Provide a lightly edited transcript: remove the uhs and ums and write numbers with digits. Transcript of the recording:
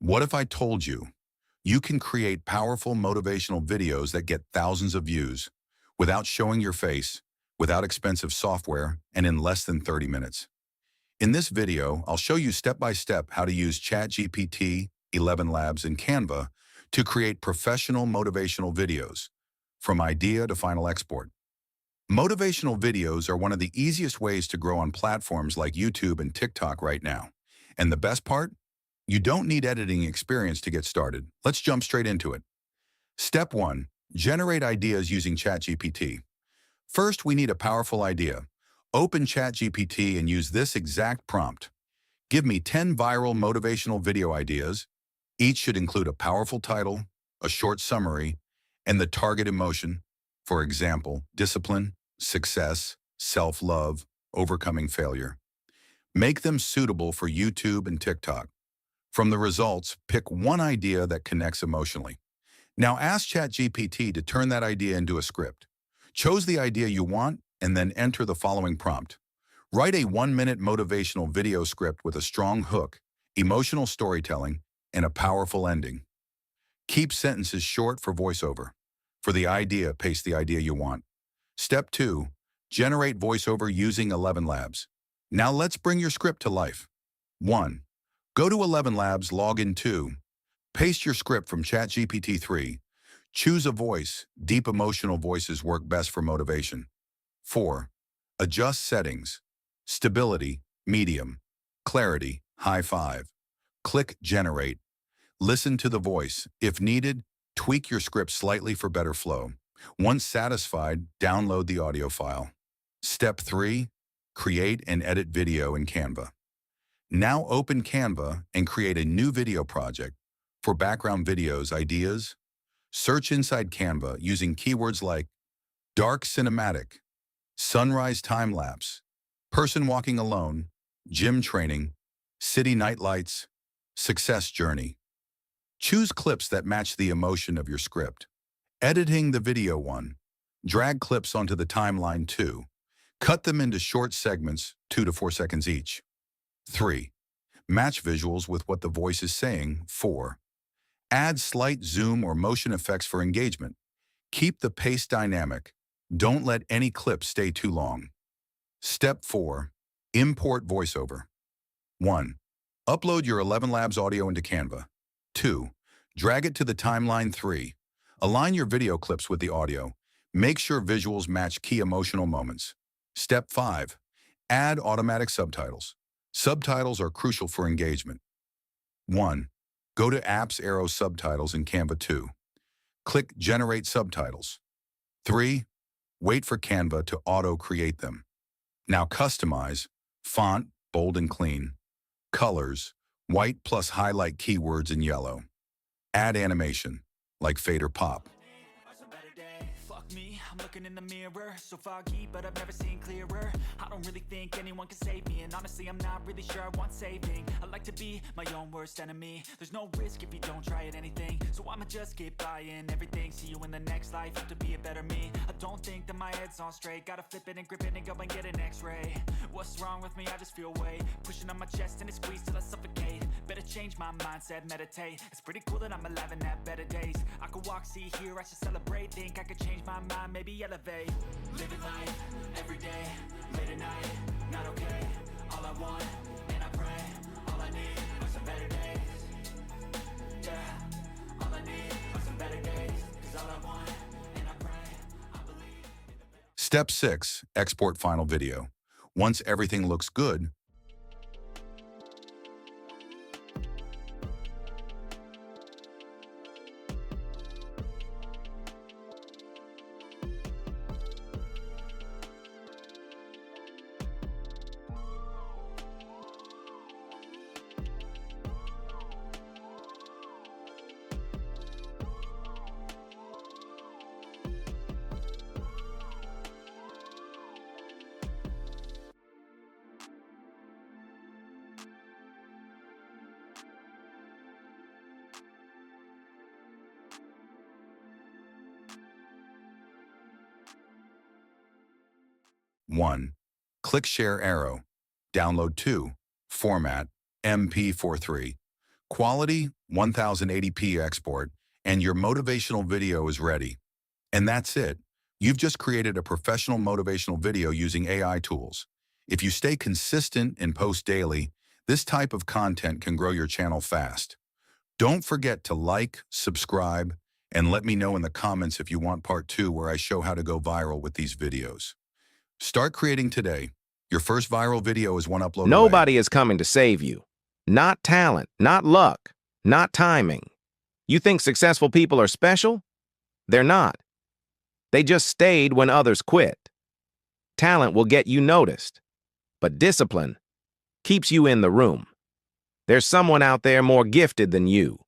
What if I told you you can create powerful motivational videos that get thousands of views without showing your face, without expensive software, and in less than 30 minutes? In this video, I'll show you step-by-step how to use ChatGPT, ElevenLabs, and Canva to create professional motivational videos, from idea to final export. Motivational videos are one of the easiest ways to grow on platforms like YouTube and TikTok right now. And the best part? You don't need editing experience to get started. Let's jump straight into it. Step 1. Generate ideas using ChatGPT. First, we need a powerful idea. Open ChatGPT and use this exact prompt. Give me 10 viral motivational video ideas. Each should include a powerful title, a short summary, and the target emotion. For example, discipline, success, self-love, overcoming failure. Make them suitable for YouTube and TikTok. From the results, pick one idea that connects emotionally. Now ask ChatGPT to turn that idea into a script. Choose the idea you want and then enter the following prompt. Write a 1-minute motivational video script with a strong hook, emotional storytelling, and a powerful ending. Keep sentences short for voiceover. For the idea, paste the idea you want. Step 2. Generate voiceover using ElevenLabs. Now let's bring your script to life. 1. Go to ElevenLabs Login 2. Paste your script from ChatGPT 3. Choose a voice. Deep emotional voices work best for motivation. 4. Adjust settings. Stability, medium. Clarity, high 5. Click Generate. Listen to the voice. If needed, tweak your script slightly for better flow. Once satisfied, download the audio file. Step 3. Create and edit video in Canva. Now open Canva and create a new video project. For background videos ideas, search inside Canva using keywords like dark cinematic, sunrise time-lapse, person walking alone, gym training, city night lights, success journey. Choose clips that match the emotion of your script. Editing the video 1. Drag clips onto the timeline 2. Cut them into short segments, 2 to 4 seconds each. 3. Match visuals with what the voice is saying. 4. Add slight zoom or motion effects for engagement. Keep the pace dynamic. Don't let any clip stay too long. Step 4. Import voiceover. 1. Upload your ElevenLabs audio into Canva. 2. Drag it to the timeline. 3. Align your video clips with the audio. Make sure visuals match key emotional moments. Step 5. Add automatic subtitles. Subtitles are crucial for engagement. 1. Go to Apps Arrow Subtitles in Canva 2. Click Generate Subtitles. 3. Wait for Canva to auto-create them. Now customize. Font, bold and clean. Colors, white plus highlight keywords in yellow. Add animation, like fade or pop. Fuck me, I'm looking in the mirror, so foggy, but I've never seen clearer. I don't really think anyone can save me, and honestly I'm not really sure I want saving. I like to be my own worst enemy. There's no risk if you don't try at anything, so I'ma just keep buying everything. See you in the next life, have to be a better me. I don't think that my head's on straight, gotta flip it and grip it and go and get an x-ray. What's wrong with me? I just feel weight pushing on my chest and it squeezes till I suffocate. Better change my mindset, meditate. It's pretty cool that I'm alive and have better days. I could walk, see, hear, I should celebrate. Think I could change my mind, maybe elevate. Living life, every day, late at night, not okay. All I want, and I pray, all I need are some better days. Yeah, all I need are some better days. Cause all I want, and I pray, I believe in the better. Step 6. Export final video. Once everything looks good, one. Click Share arrow. Download 2. Format, MP43. Quality 1080p export, and your motivational video is ready. And that's it. You've just created a professional motivational video using AI tools. If you stay consistent and post daily, this type of content can grow your channel fast. Don't forget to like, subscribe, and let me know in the comments if you want part 2 where I show how to go viral with these videos. Start creating today. Your first viral video is one upload away. Nobody is coming to save you. Not talent, not luck, not timing. You think successful people are special? They're not. They just stayed when others quit. Talent will get you noticed, but discipline keeps you in the room. There's someone out there more gifted than you,